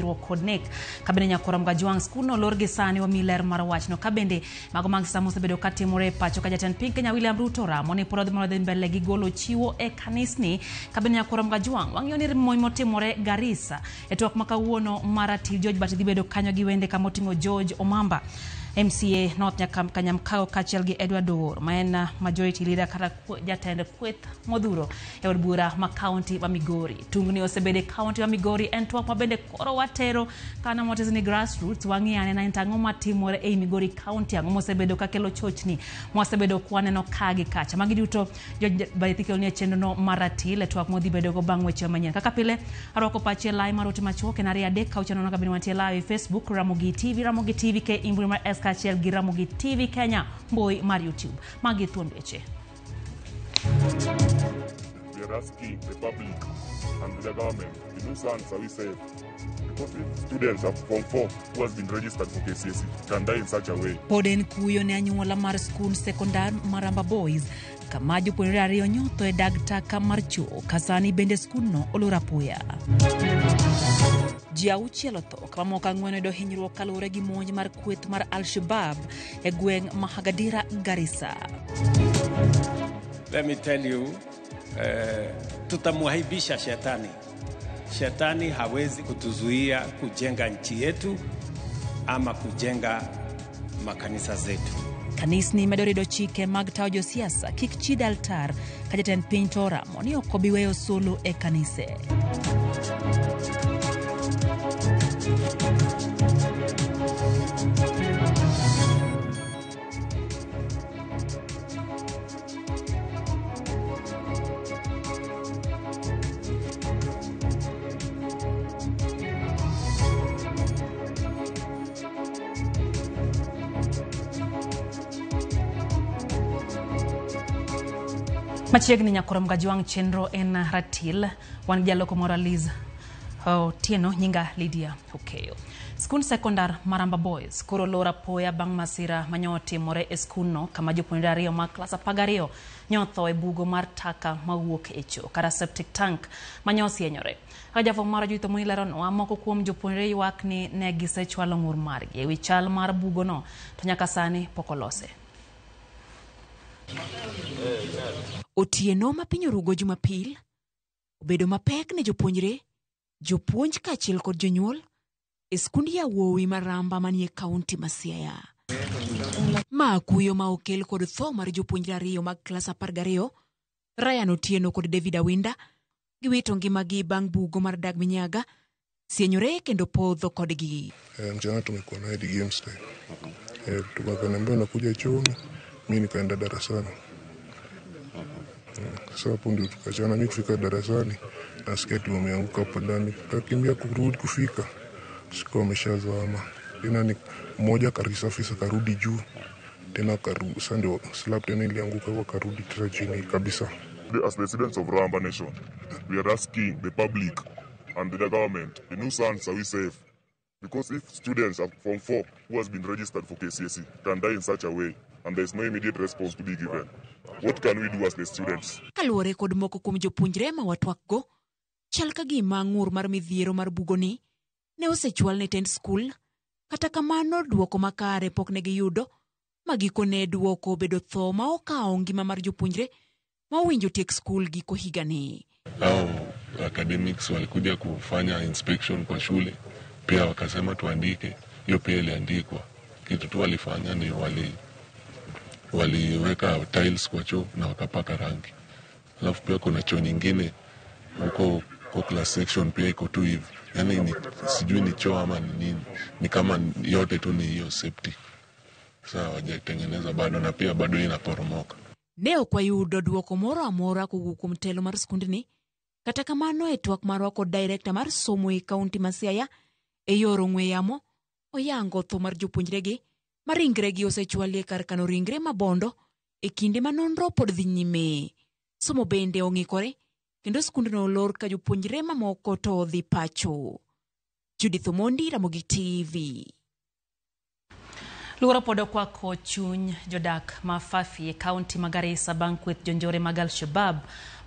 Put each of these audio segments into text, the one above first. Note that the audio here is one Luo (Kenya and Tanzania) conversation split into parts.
kithruok kod nek kabende nyakora Mgajwang' skul no lor gi sani wa miler mar wachno kabende mago mag samo osebedo katimore pacho ka jatend piny Kenya William Ruto ramo ni poro dhi mbele gi golo chiwo e kanisni kabende nyakora Mgajwang' wang'iyo ni moimo timore Garissa e twak makawuono Maratil George Bati dhi bedo kanyo gi wende kamoting'o George Omamba MCA North Kanyamkago kachiel gi Edward Owuor ma en majority leader kata jatend kweth modhuro e od bura ma county ma Migori. Tungni osebede county ma Migori en twak ma bende koro watero kana motes ni grassroots wang'iane na entang'o matimore e Migori county ang'o mosebedo kakelo chochni mosebedo kwaneno kagi kacha magi duto Baritikelo ni chenro no Maratil e twak modhi bedo go bang' weche manyien kaka pile arwako pache lai marote machuok en ari adek kauchano no kabini wantie live Facebook Ramogi TV ke imbui mar kachiel gi Ramogi TV Kenya mbui mar YouTube magi thuon weche. We are asking the public and the government the nuisance are we safe because if students of Form 4 who has been registered for KCSE can die in such a way. Poden kuyo ne anyuola mar skul sekondar Maramba Boys kama jopuonjre ariyo nyotho e dag taka mar chuo kasani bende skul no olor apoya. Ji auchiel otho kama moko ang'wen do hinyruok kaluwore gi monj mar kweth mar Al-Shabaab e gweng' Mahagadira Garissa. Let me tell you, tutamwaibisha shetani. Shetani hawezi kutuzuia kujenga nchi yetu ama kujenga makanisa zetu. Kanisni medorido chike mag tawo josiasa kik chid altar ka jatend piny to oramo ni ok obi weyo solo e kanise. Machiegni nyakora Mgajwang' chenro en Ratil wan jaloko mora Liz tieno nyinga Lydia Okeyo. Skul sekondar Maramba Boys koro lora poya bang' masira manyotimore e skul no kama jopuonjre ariyo ma klas 12 nyotho e bugo mar taka mawuok e cho kata septic tank manyosienyore. Rajafo mar juito monilero no moko kuom jopuonjre ywak ni ne gisechwalo ng'ur margi e wi chal mar bugo no to nyaka sani pokolose. Otieno ma piny orugo Jumapil obedo mapek ne jopuonjre, jopuonj kachiel kod jonyuol e skund yawuowi Maramba manie kaunti ma Siaya. Ma kuyo ma okel kod tho mar jopuonjre ariyo mag klas 12, Ryan Otieno kod David Awinda giwito ngimagi bang' bugo mar Dag Minyaga sienyore kendo podho kodgi. Mchana tumekuwa na Eddie Games Day. Tukakaniambia nakuja chuoni, mimi nikaenda darasani. Sasa hapo ndio tukachana, mimi kufika darasani na sketi wameanguka hapo ndani. Tukakimbia kurudi kufika. Sikuwa ameshazama. Tena ni mmoja karisafisa karudi juu. Tena karudi sasa ndio slap tena ilianguka kwa karudi tena chini kabisa. As the students of Ramba Nation, we are asking the public and the government the nuisance are we safe because if students of Form 4 who has been registered for KCSE can die in such a way and there is no immediate response to be given. What can we do as the students? Kaluwore kod moko kuom jopuonjre ma watwakgo, chal ka gima ng'ur mar midhiero mar bugoni ne osechwal ne tend skul, kata kamano duoko makare pok ne giyudo, magikone duoko bedo tho ma okawo ngima mar jopuonjre ma owinjo tiek skul giko higani. Academics walikuja kufanya inspection kwa shule, pia wakasema tuandike, hiyo pia iliandikwa. Kitu tu walifanya ni waliweka tiles kwa choo na wakapaka rangi. Alafu pia kuna choo nyingine huko kwa class section pia iko tu hivi. Yaani sijui ni choo ama ni nini. Ni kama yote tu ni hiyo septic. Sasa hawajatengeneza bado na pia bado inaporomoka. Ne kwa yudo duoko moro amora kowuok kuom telo mar skundni, kata kamano e twak marwa kod director mar somo e kaunti ma Siaya e yor ong'we yamo oyango tho mar jopuonjregi ma ringregi osechwalie kar kano ringre mabondo e kinde ma nonro pod dhi nyime. Somo bende ong'ikore kendo skundno olor ka jopuonjre mamoko to dhi pacho. Judith Omondi, Ramogi TV. Luoro podo kwa kochuny jodak mafafi e kaunti ma Garissa bang' kweth jonjore mag Al-Shabaab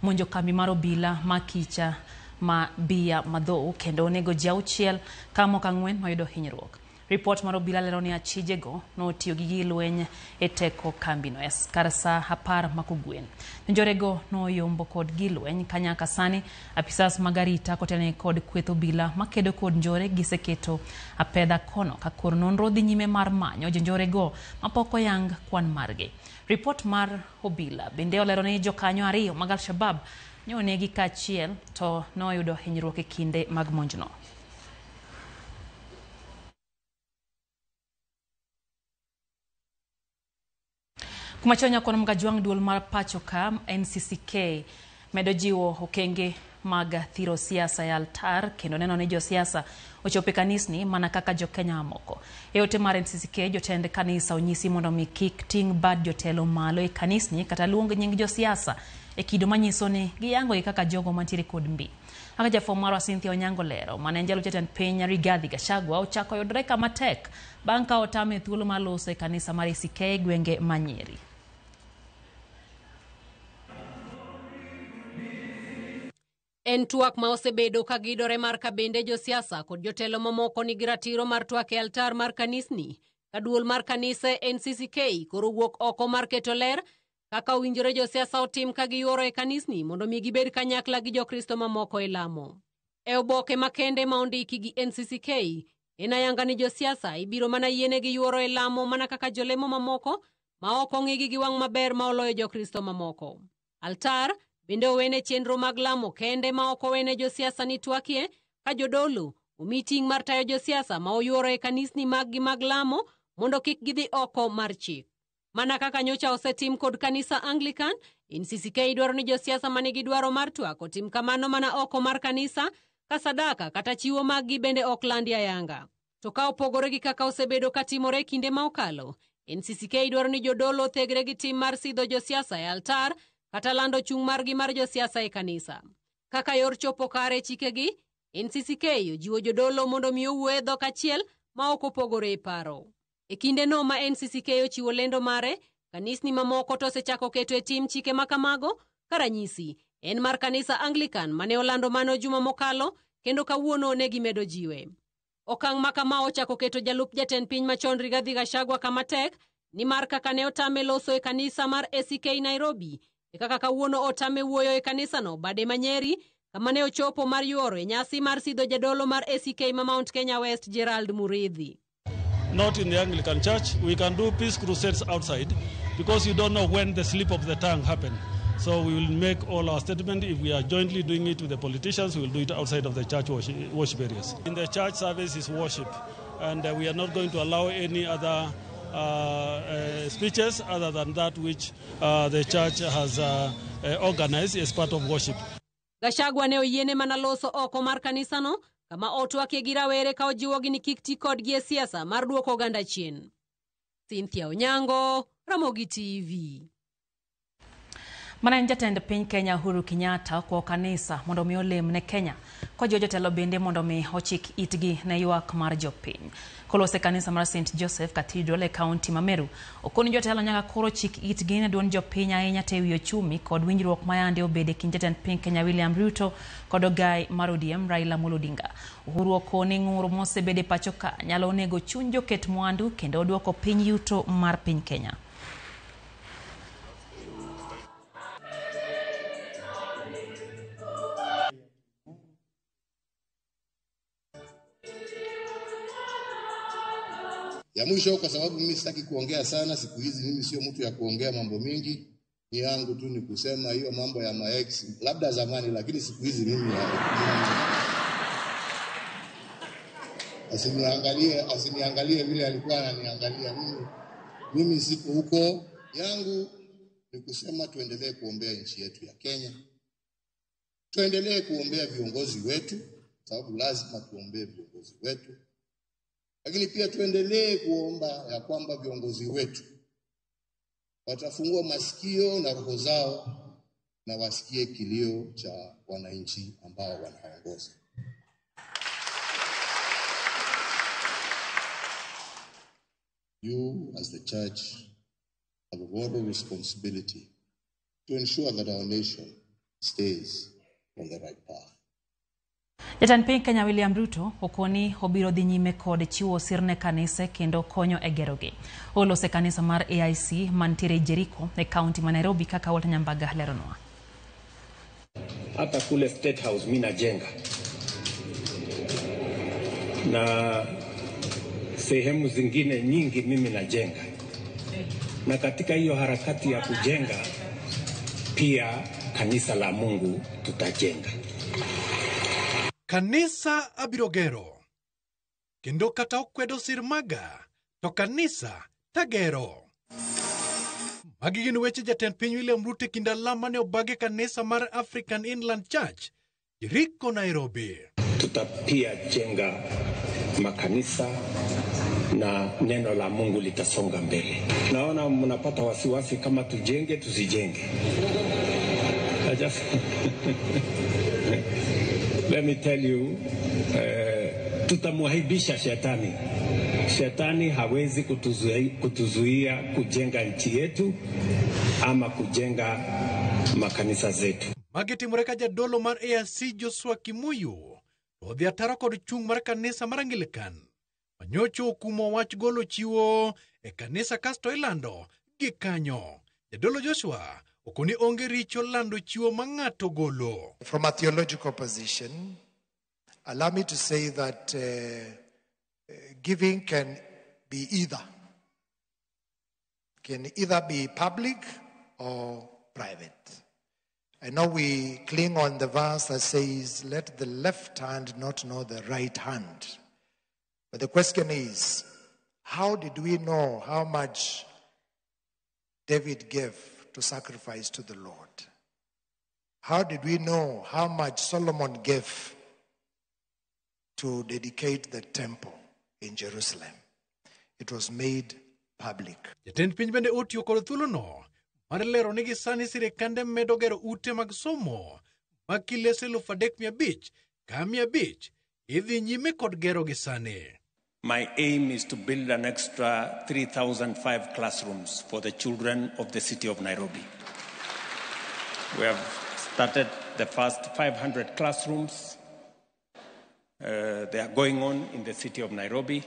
monjo kambi mar obila ma Kicha ma bia madho kendo onego ji auchiel ka moko ang'wen oyudo hinyruok. Report mar obila lero ni achijego notiyo gi gige lweny e teko kambino kar sa 10 makogwen. Jonjorego noyombo kod gige lweny ka nyaka sani apisas mag arita kotenore kod kweth obila makedo kod njore giseketo apedha kono ka kor nonro dhi nyime mar manyo jonjorego mapok oyang kwan margi. Report mar obila bende olero ni jokanyo 2 mag Al-Shabab nonegi kaachiel to noyudo hinyruok e kinde mag monjno. Kumachonya kono mgajwang duol mar pachoka NCCK medo jiwo okenge mag thiro siasa ya altar kendo neno ni jo siasa ochope kanisni mana kaka jo Kenya moko. E ote mar NCCK jotend kanisa onyisi mondo mi kik ting bad jotelo malo e kanisni kata luong nying jo siasa e kido manyiso ni giyango kaka jogo mantiere kod mbi. Aka jafwambo marwa Cynthia Onyango lero mane njalo jatend piny Rigathi Gachagua ochako yudore kama tek bang' ka otame thuolo mar loso e kanisa mar ACK gwenge ma Nyeri. En tuak ma osebedo ka gidore mar kabende jo siasa kod jotelo mamoko nigi ratiro mar tuak e altar mar kanisni. Ka duol mar kanise NCCK koro wuok oko mar keto ler kaka owinjore jo siasa otim ka giyuoro e kanisni mondo mi gibed kanyakla gi jokristo mamoko e lamo. E oboke makende ma ondiki gi NCCK en ayanga ni jo siasa ibiro mana yiene gi yuoro e lamo mana kaka jolemo mamoko ma ok ong'igi gi wang' maber ma oloyo jokristo mamoko. Altar bende owene chenro mag lamo kende ma ok owene jo siasa ni tuakie ka jodolo omi ting' mar tayo jo siasa ma oyuoro e kanisni mag lamo mondo kik gidhi oko mar chik. Mana kaka nyocha osetim kod kanisa Anglican, NCCK dwaro ni jo siasa manigi dwaro mar tuak otim kamano mana oko mar kanisa ka sadaka kata chiwo maggi bende ok landi ayanga. To ka opogore gi kaka osebedo katimore kinde ma okalo, NCCK dwaro ni jodolo othegre gi tim mar sidho jo siasa e altar kata lando chung' margi mar jo siasa e kanisa. Kaka yor chopo kare chikegi, NCCK ojiwo jodolo mondo mi owuo e dhok achiel ma ok opogore e paro. E kinde no ma NCCK ochiwo lendo mare, kanisni mamoko to osechako keto e tim chike makamago, karanyisi en mar kanisa Anglican mane olando mano juma mokalo kendo kawuono ne gimedo jiwe. Okang' makama ochako keto jalup jatend piny machon Rigathi Gachagua kama tek ni mar kaka ne otame loso e kanisa mar ACK Nairobi e kaka kawuono otame wuoyo e kanisa no bade Manyeri kama ne ochopo mar yuoro e nyasi mar sidho jadolo mar ACK ma Mount Kenya West Gerald Muridhi. Not in the Anglican Church. We can do peace crusades outside because you don't know when the slip of the tongue happened. So we will make all our statement. If we are jointly doing it with the politicians, we will do it outside of the church worship areas. In the church service is worship, and we are not going to allow any other speeches other than that which the church has organized as part of worship. Gachagua ne oyiene mana loso oko mar kanisa no kama otwake gi rawere ka ojiwogi ni kik ti kodgi e siasa mar duoko oganda chien. Cynthia Onyango, Ramogi TV. Mana jatend piny Kenya Uhuru Kenyatta kwa kanisa mondo mi olem ne Kenya kwa jotelo bende mondo mi ochik itgi ne ywak mar jopiny. Kolose kanisa mar St Joseph Cathedral e kaunti ma Meru okoni jotelo nyaka koro chik itgi ne duond jopiny ahinya te wi ochumi kod winjruok mayande obede kind jatend piny Kenya William Ruto kod ogai mar ODM Raila Amolo Odinga. Uhuru okoni ng'ur mosebede pachoka nyalo nego chuny joket mwandu kendo oduoko piny yuto mar piny Kenya. Ya mwisho, kwa sababu mimi sitaki kuongea sana siku hizi, mimi sio mtu ya kuongea mambo mingi, ni yangu tu ni kusema hiyo mambo ya maex, labda zamani, lakini siku hizi mimi asiniangalie vile alikuwa ananiangalia mimi siko huko. Yangu ni kusema tuendelee kuombea nchi yetu ya Kenya, tuendelee kuombea viongozi wetu, sababu lazima tuombee viongozi wetu. Lakini pia tuendelee kuomba ya kwamba viongozi wetu watafungua masikio na roho zao na wasikie kilio cha wananchi ambao wanaongoza. You as the church have a lot of responsibility to ensure that our nation stays on the right path. Jatend piny Kenya William Ruto okoni obiro dhi nyime kod chiwo sir ne kanise kendo konyo e gerogi. Olose kanisa mar AIC mantiere Jericho e kaunti ma Nairobi kaka Walter Nyambaga leronwa. Hata kule State House mimi najenga. Na sehemu zingine nyingi mimi najenga. Na katika hiyo harakati ya kujenga pia kanisa la Mungu tutajenga. Kanisa abirogero. Kendo kata okwedo sirmaga, to kanisa tagero. Magi gin weche jatend piny William Ruto kinda lama ne obage kanisa mar African Inland Church, Jericho, Nairobi. Tutapia jenga makanisa na neno la Mungu litasonga mbele. Naona mnapata wasiwasi kama tujenge tusijenge. Let me tell you, tutamuhaibisha shetani. Shetani hawezi kutuzuia kujenga nchi yetu ama kujenga makanisa zetu. Mageti mureka jadolo mar AIC Joshua Kimuyu, odhi ataro kod chung mar kanisa mar Anglican. Manyocho kumo wach golo chiwo e kanisa kasto ilando gi kanyo. Jadolo Joshua okoni onge richo lando chiwo mangato golo. From a theological position, allow me to say that giving can be either. Can either be public or private. I know we cling on the verse that says, let the left hand not know the right hand. But the question is, how did we know how much David gave to sacrifice to the Lord? How did we know how much Solomon gave to dedicate the temple in Jerusalem? It was made public. Jatend piny bende otiyo kod thuolono mar lero ni gisani sirikande medo gero ute mag somo mag kilese 3,500 ka 500 idhi nyime kod gero gisani. My aim is to build an extra 3,005 classrooms for the children of the city of Nairobi. We have started the first 500 classrooms. They are going on in the city of Nairobi.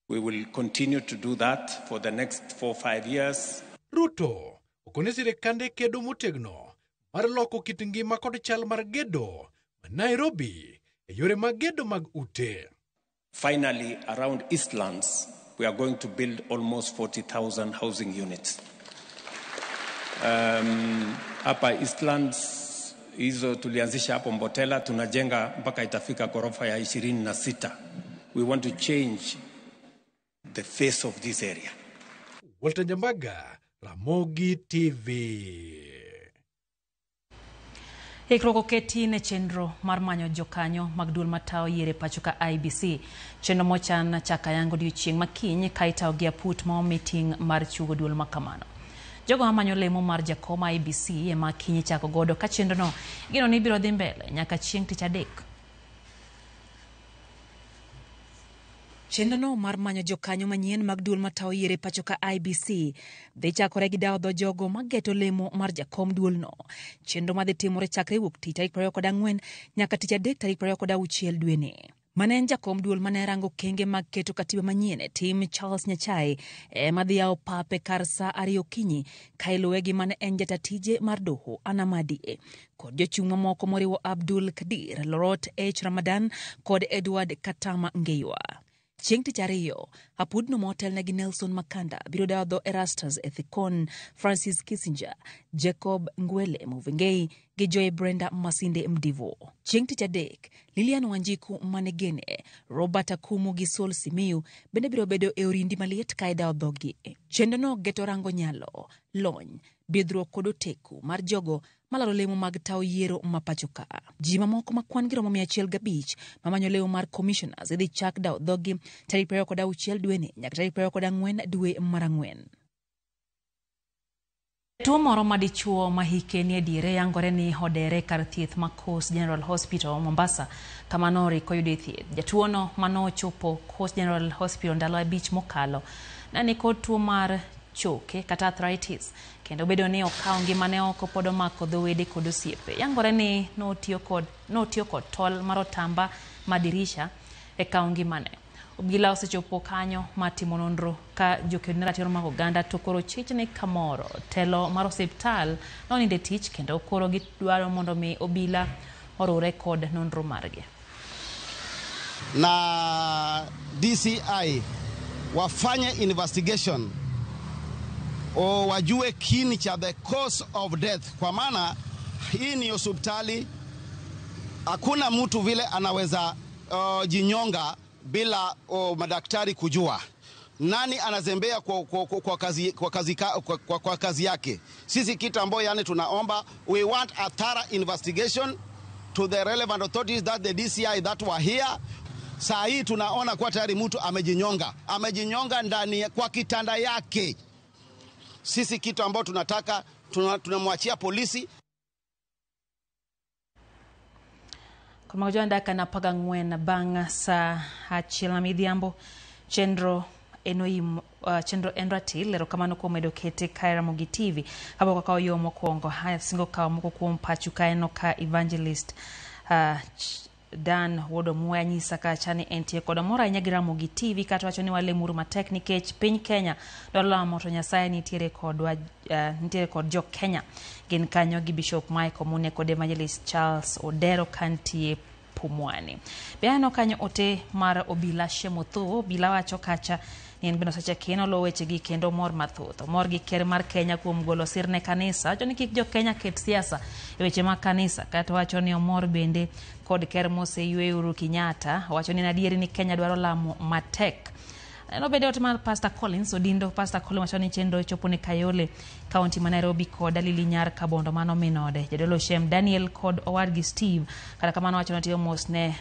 We will continue to do that for the next 4-5 years. Ruto okone sirikande kedo motegno mar loko kit ngima kod chal mar gedo ma Nairobi e yore mag gedo mag ute. Finally, around Eastlands, we are going to build almost 40,000 housing units. Hapa Eastlands, hizo tulianzisha hapo Mbotela, tunajenga mpaka itafika ghorofa ya 26. We want to change the face of this area. Walter Nyambaga, Ramogi TV. Ikruok keti ne chenro mar manyo jokanyo mag duol matao yiere pacho ka IBC. Chenro mochan chaka yango odiochieng' makiny ka itao gi aput ma meeting mar chugo duol makamano. Jogo amanyo lemo mar jakom IBC ema kiny chako godo ka chenro no gino ni biro dhi mbele nyaka chieng' tich adek. Chenro no mar manyo jokanyo manyien mag duol matao yiere pacho ka IBC dhi chakore gi dawo dho jogo mageto lemo mar jakom duol no. Chenro madhi timore chakre wuok tich tarik 24 nyaka tich adek tarik 26 dwe ni. Mane en jakom duol mane rango kenge mag keto katiba manyien tim Charles Nyachae madhi yao pape kar sa 2 okinyi ka iluwe gi mane en jatatije mar doho Anamadi kod jochung' mamoko moriwo Abdul Kadir, Lorot H. Ramadan kod Edward Katama Ngeiwa. Chieng' tich ariyo, apudno motel negi Nelson Makanda biro dawo dho Erastus Ethicon, Francis Kissinger, Jacob Ngwele Muvengei gi Joy Brenda Masinde Mdivo. Chieng' tich adek, Lilian Wanjiku Manegene, Robert Akumu gi Sol Simiu bende biro bedo e orindi maliet ka idawo dhogi. Chenro no geto rango nyalo, lony, bidhruok kod oteku mar jogo malaro lemo mag tao yiero mapacho ka. Ji mamoko makwan gi romo 105 mamanyo lemo mar commissioners idhi chak dawo dhogi tarik 26 dwe ni nyaka tarik 24 dwe mar ang'wen. Tuo moro madichuo mahike ni ediere yangore ni hodere kar thieth ma Coast General Hospital Mombasa kamano rikoyude thieth. Jatuo no mano chopo Coast General Hospital ndalo 5 mokalo nani kod tuo mar choke kata arthritis kendo bedo ni okawo ngimane oko pod omako dhowede kod osiepe. Yangore ni notiyo kod tol mar otamba madirisha e kawo ngimane. Obila osechopo kanyo matimo nonro ka joked ne ratiro mag oganda to koro chich ni kamoro telo mar osiptal noninde tich kendo koro gidwaro mondo mi obila orure kod nonro margi. Na DCI wafanye investigation o wajue kini cha the cause of death, kwa maana hii ni hospitali, hakuna mtu vile anaweza jinyonga bila madaktari kujua. Nani anazembea kwa kazi yake. Sisi kitu ambayo yani tunaomba, we want a thorough investigation to the relevant authorities that the DCI that were here. Saa hii tunaona kwa tayari mtu amejinyonga ndani kwa kitanda yake. Sisi kitu ambayo tunataka tunamwachia polisi. Kuma kujua kana paga ngwen bang sa hachila midhiambo Chenro Enratil lero kamano kuom edokete Kaira Mogi TV hapo kwa yo mokwongo haya singo kawo moko kuom pachu kaeno ka evangelist Dan wodo mwanyisa ka chani entie koda mora nyagira Mogi TV kata wacho ni wale muru matek nikech piny Kenya dola moto Nyasaye nitiere kod jo Kenya gin kanyo gi Bishop Michael Mune kod Evangelist Charles Odero kantie Pumwani. Beano kanyo ote mar obila Shemotho obila wacho kacha nien beno sacha keno lo weche gi kendo mor mathoth. Mor gi ker mar Kenya kuom golo sir ne kanisa wacho ni kik jo Kenya ket siasa e weche mag kanisa kata wacho ni omor bende kod ker moseywe Uhuru Kenyatta wacho ni adieri ni Kenya dwaro lamo matek. No bede otima Pastor Collins Odindo. Pastor Collins wacho ni chenro chopo ne Kayole County ma Nairobi kod Dalili Nyar Kabondo mano minode. Jadolo Shem Daniel kod owadgi Steve kata kamano wacho ni mos ne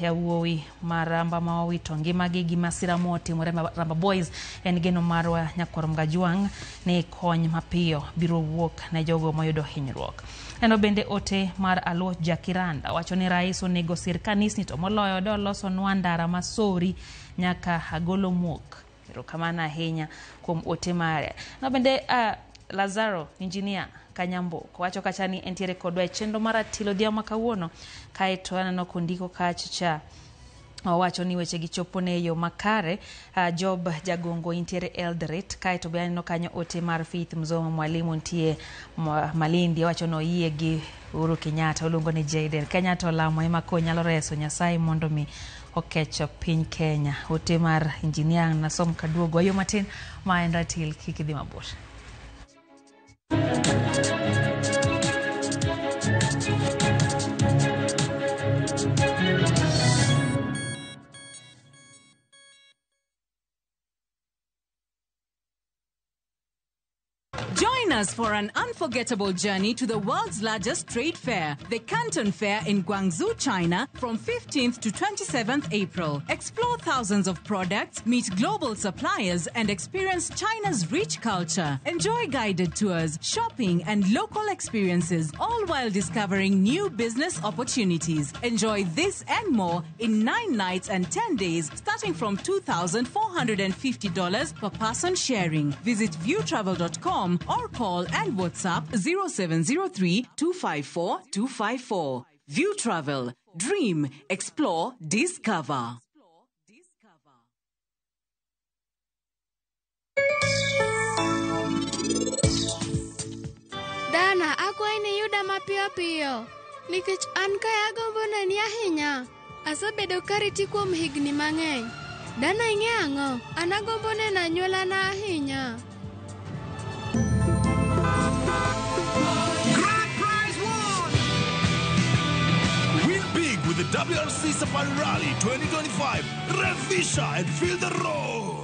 ya wuowi maramba ma owito ngimagi gi masira motimore Ramba Boys en geno marwa Nyakorom Gajwang ni kony mapiyo biro wuok na jogo moyudo hinyruok. Eno bende ote mar Aluo Jakiranda wacho ni rais onego sir kanisni to moloyo do loso nwandara masori nyaka agolo muok. Erokamano ahinya kuom ote mare. No bende Lazaro Engineer Kanyambo wacho kacha ni entiere kodwa chenro maratilo dia makawuono kaeto anano kondiko kacha wacho ni weche gichopo ne yo makare. Job Jagongo intiere Eldoret kaeto be aneno kanyo ote mar Faith Mzoma mwalimu ntie Malindi wacho no yie gi Uhuru Kenyatta oluongo ni Jaden Kenyatta olamo ema konyalo reso Nyasaye mondo mi okecho piny Kenya. Ote mar Engineer na som kaduogo ayo matin ma Enratil kikidhi mabor. Join us for an unforgettable journey to the world's largest trade fair, the Canton Fair in Guangzhou, China, from 15th to 27th April. Explore thousands of products, meet global suppliers, and experience China's rich culture. Enjoy guided tours, shopping, and local experiences, all while discovering new business opportunities. Enjoy this and more in 9 nights and 10 days, starting from $2,450 per person sharing. Visit viewtravel.com or call and WhatsApp 0703-254-254. View Travel. Dream, explore, discover. Dana, ako ini yuda mapiyo. Nikech an kaya gombo neni ahinya. Asabedo kariti kuom higni mang'eny. Dana ing'e ang'o? An agombo neno anyuolana ahinya. With the WRC Safari Rally 2025, Revisha and feel the road.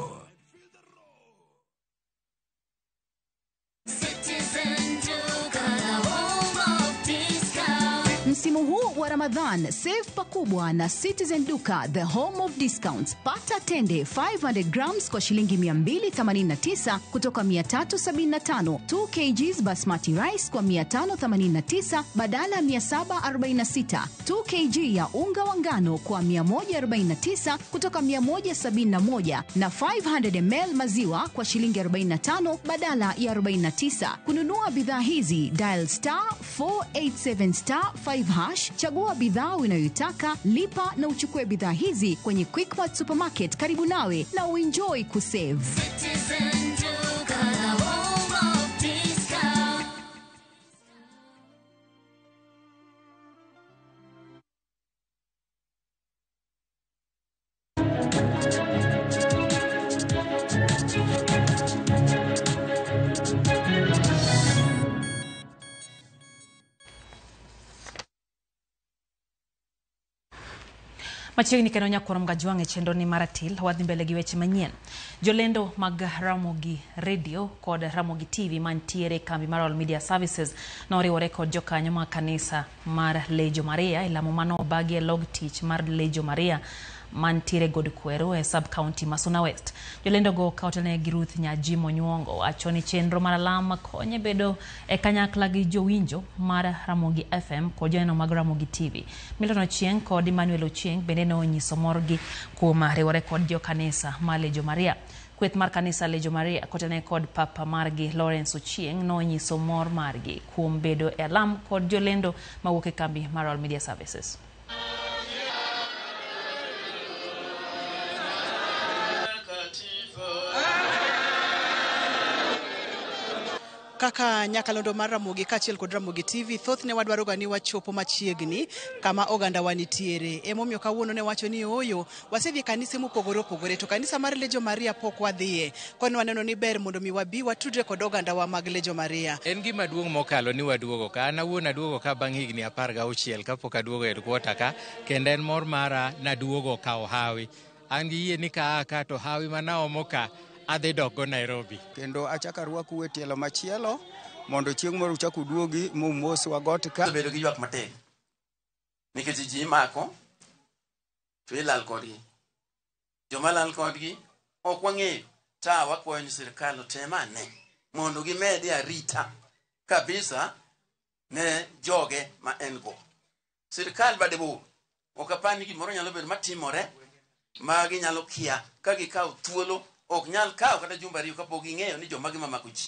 Msimu huu wa Ramadhan, save pakubwa na Citizen Duka, the home of discounts. Pata tende 500 grams kwa shilingi 289 kutoka 375, 2 kgs basmati rice kwa 589 badala ya 746, 2 kg ya unga wa ngano kwa 149 kutoka 171 na 500 ml maziwa kwa shilingi 45 badala ya 49. Kununua bidhaa hizi, dial *487*5#, chagua bidhaa unayoitaka, lipa na uchukue bidhaa hizi kwenye Quickmart Supermarket karibu nawe na uenjoy kusave. Citizen Duka, home of discount. Machiegni kendo nyakwaro mga jwang'e chendo ni maratil wadhi mbele gi weche manyien. Jolendo mag Ramogi Radio kod Ramogi TV mantiere kambi mar All Media Services noriwore kod jokanyo mag kanisa mar Lejo Maria e lamo mano bagi e log tich mar Lejo Maria mantiere God Kwero e sub-county Masuna West. Jolendo go kautene gi Ruth Nyajimo Nyuongo wacho ni chenro mar alam konye bedo e kanyakla gi jowinjo mar Ramogi FM kod joneno mag Ramogi TV. Milton Ochieng kod Emmanuel Ochieng bende ne onyiso morgi kuom riwore kod jokanisa mar Lejo Maria. Kweth mar kanisa Lejo Maria kotene kod papa margi Lawrence Ochieng no onyiso mor margi kuom bedo e alam kod jolendo mawuok e kambi mar All Media Services. Kaka nyakalondo mar Ramogi kachiel kod Ramogi TV thothne wadwaro ga ni wachopo machiegni kama oganda wanitiere. Emomiyo kawuono ne wacho ni oyo wasedhi kanise mopogore opogore to kanisa mar Lejo Maria pok wadhiye. Kono waneno ni ber mondo mi wabi watudre kod oganda wa mag Lejo Maria. En gima duong' mokalo ni waduogo ka an awuon aduogo ka bang' higni 16 kapok aduogo e headquarter ka kendo en mor mara naduogo ka Hawi. An gi yie ni ka to Hawi manaomo ka adhi dok Nairobi. Kendo achaka rwaku e tielo machielo mondo chieng' moro uchak uduogi mos wagot ka. Bedo gi ywak matek. Nikech ji mako to ilal kodgi. Joma lal kodgi ok wang'eyo. Ta wakwayo ni sirkal otemane mondo gimedi arita kabisa ne joge ma en go. Sirkal bade bo ok apani gimoro nyalo bedo matimore ma ginyalo kia ka gikawo thuolo ok nyal kawo kata jumba riyo kapok ging'eyo ni joma gimamako ji.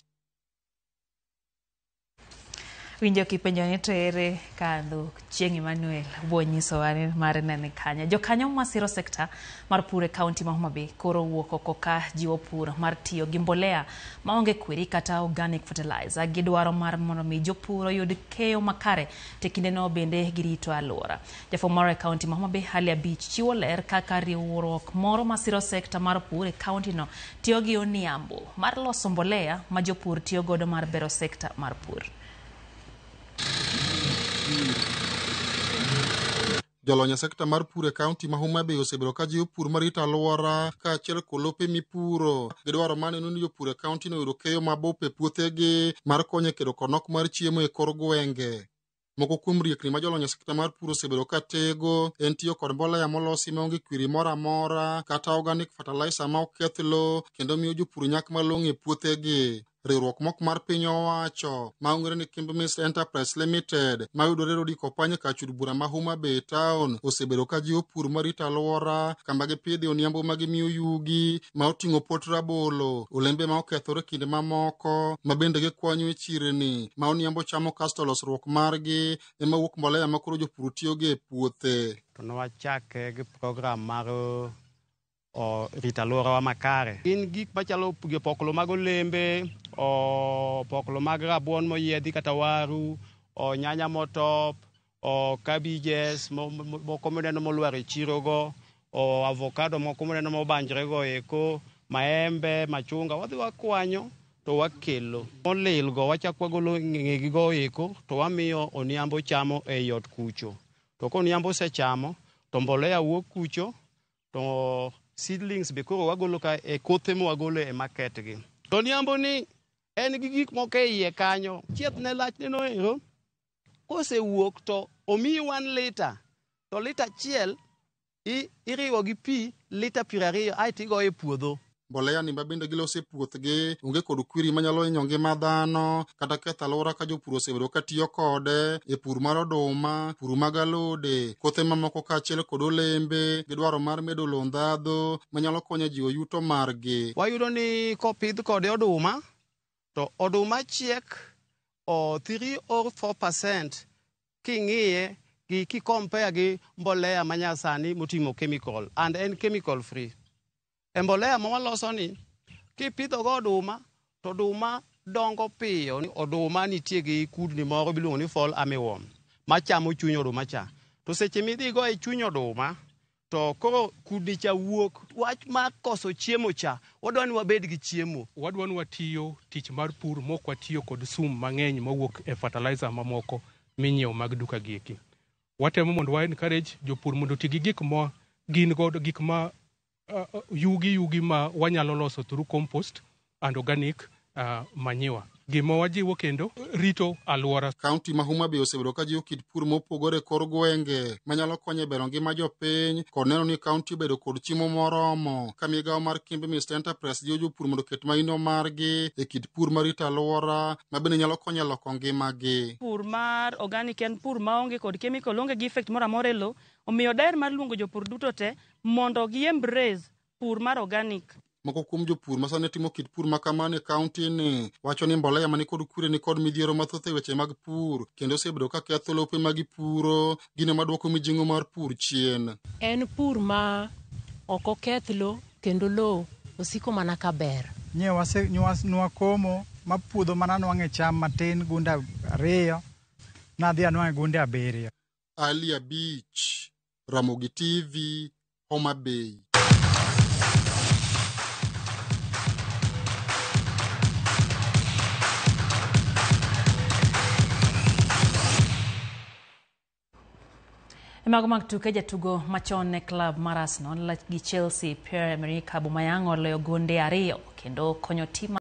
Winjo kipenjo ni tere kadho Chieng' Emmanuel bonyiso wani mar nene kanya. Jokanyo masiro sekta mar pur e kaunti ma Homa Bay koro wuok oko ka jiwo pur mar tiyo gi mbolea maonge kwiri kata organic fertilizer. Gidwaro mar mondo mi jopur oyud keyo makare te kinde no bende girito alwora. Jafo mar kaunti ma Homa Bay Halia Beach chiwo ler kaka riwruok moro masiro sekta mar pur e kaunti no tiyo gi oniambo mar loso mbolea ma jopur tiyo godo mar bero sekta mar pur. Jolony sekta mar pur e kaunti ma Homa Bay osebedo ka jiwo pur marito alwora ka achiel kolope mipuro. Gidwaro maneno ni jopur e kaunti no yudo keyo mabup e puothegi mar konyo kedo konok mar chiemo e kor gwenge. Moko kuom riekni ma jolony sekta mar pur osebedo ka tego en tiyo kod mbolea molosi maonge kwiri moro amora kata organic fertilizer ma oketh lo kendo miyo jopur nyak malong'o e puothegi. Riwruok mok mar piny owacho maongere ni Kimberley Enterprise Limited mayudore Rodi Kopanye kachud bura ma Homa Bay Town osebedo ka jiwo pur marito alwora kama gipidhi oniambo ma gimiyo yugi ma oting'o pot rabolo, olembe ma okethore kinde mamoko ma bende gikwanyo e chirni ma oniambo chamo kasto losruok margi ema wuok mbolea ma koro jopur tiyogo e puothe. To nwachake gi program mar rita alwora wa makare. Gin gik machalo poklo mag olembe, poklo mag rabuon moyiedhi kata waru, nyanya motop, cabbages moko mineno molwar e chirogo, avocado moko mineno mobanjre go eko, maembe, machunga, wadhi wakwanyo to wakelo. Molil go wachak wagolo ng'egi go eko to wamiyo oniambo chamo e yot kucho. To koniambo sechamo to mbolea wuok kucho to seedlings be koro wagolo ka e kothe mo wagolo e market gi. To niambo ni en gi gik moko e iye kanyo. Chieth ne lach ne no ero. Kose wuok to omi 1 liter to liter achiel iriwo gi pi liter 20 ai tigo e puodho. Mbolea ni mabende gilose puothgi onge kod kwiri manyalo hinyo ngima dhano kata ketho alwora ka jopur osebedo katiyo kode e pur mar oduma, pur mag alode, kothe mamoko kaachiel kod olembe gi dwaro mar medo lowo ndhadhu manyalo konyo ji yuto margi. Wayudo ni kopidh kode oduma to oduma chiek 3 or 4% king'iye gi kikompea gi mbolea manyasani motimo chemical and en chemical free. Mbolea mawaloso ni kipidho go oduma to oduma dongo piyo. Oduma nitie gi kudni moro biluongo ni fall armyworm machamo chuny oduma cha. To seche midhi go e chuny oduma to koro kudni cha wuok. Wach mar koso chiemo cha wadwani wabed gi chiemo. Wadwani watiyo tich mar pur mok watiyo kod sum mang'eny mawuok e fertilizer mamoko minyiewo mag duka gieki. Watemo mondo wa encourage jopur mondo ti gi gik ma gin godo, gik ma yugi ma wanyalo loso through compost and organic manure. Gima wajiwo kendo rito alwora. Kaunti ma Homa Bay osebedo ka jiwo kit pur mopogore kor gwenge manyalo konyo e bero ngima jopiny kod neno ni kaunti obedo kod chiemo moromo. Ka migawo mar Kimbe Mr. Enterprise jiwo jopur mondo ket maino margi e kit pur marito alwora ma bende nyalo konyo loko ngimagi. Pur mar organic en pur maonge kod chemical, onge gi effect moro amora e lowo. Omiyo daher mar luongo jopur duto te mondo gi embrace pur mar organic. Moko kuom jopur masane timo kit pur makamano e kaunti ni wacho ni mbolea mani kod kure ni kod midhiero mathoth e weche mag pur kendo osebedo ka ketho lope magipuro, gino maduoko mijing'o mar pur chien. En pur ma ok oketh lo kendo lo osiko mana kaber. Nwakomo ma puodho mana nwang'e cham matin gunde 2 nadhi anwang'e gunde 7. Alia Beach, Ramogi TV, Homa Bay. Mago mag tuke jatugo machon ne club mar Arsenal gi Chelsea Pierre-Emerick Aubameyang oloyo gonde 2 kendo konyo tim